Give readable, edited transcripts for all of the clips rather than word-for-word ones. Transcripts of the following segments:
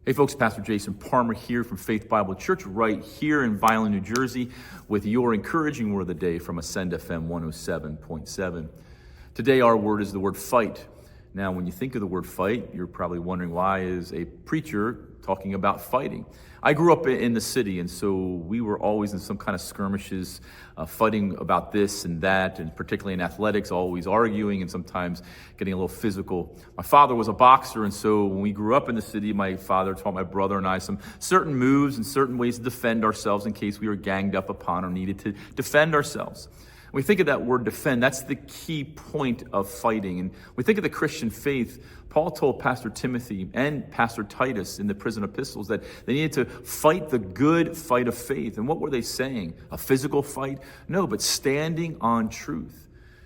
Hey folks, Pastor Jason Palmer here from Faith Bible Church right here in Violin, New Jersey with your encouraging word of the day from Ascend FM 107.7. Today our word is the word fight. Now when you think of the word fight, you're probably wondering why is a preacher talking about fighting. I grew up in the city, and so we were always in some kind of skirmishes, fighting about this and that, and particularly in athletics, always arguing and sometimes getting a little physical. My father was a boxer, and so when we grew up in the city, my father taught my brother and I some certain moves and certain ways to defend ourselves in case we were ganged up upon or needed to defend ourselves. When we think of that word defend, that's the key point of fighting. And we think of the Christian faith. Paul told Pastor Timothy and Pastor Titus in the prison epistles that they needed to fight the good fight of faith. And what were they saying? A physical fight? No, but standing on truth.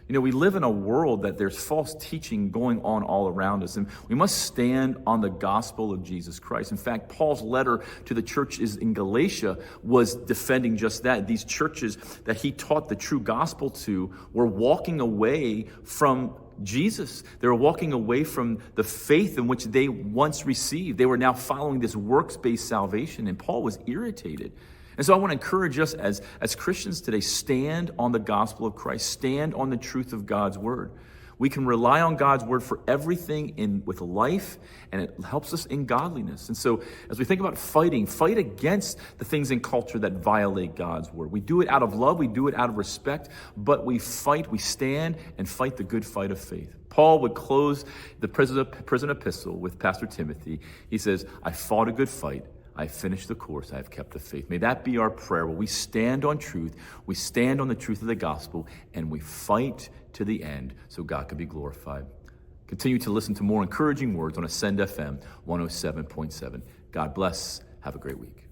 You know, we live in a world that there's false teaching going on all around us, and we must stand on the gospel of Jesus Christ. In fact, Paul's letter to the churches in Galatia was defending just that. These churches that he taught the true gospel to were walking away from Jesus. They were walking away from the faith in which they once received. They were now following this works-based salvation, and Paul was irritated. And so I want to encourage us as Christians today, stand on the gospel of Christ, stand on the truth of God's word. We can rely on God's word for everything with life, and it helps us in godliness. And so as we think about fighting, fight against the things in culture that violate God's word. We do it out of love, we do it out of respect, but we fight, we stand and fight the good fight of faith. Paul would close the prison epistle with Pastor Timothy. He says, I fought a good fight. I finished the course, I have kept the faith. May that be our prayer, where we stand on truth, we stand on the truth of the gospel, and we fight to the end so God can be glorified. Continue to listen to more encouraging words on Ascend FM 107.7. God bless. Have a great week.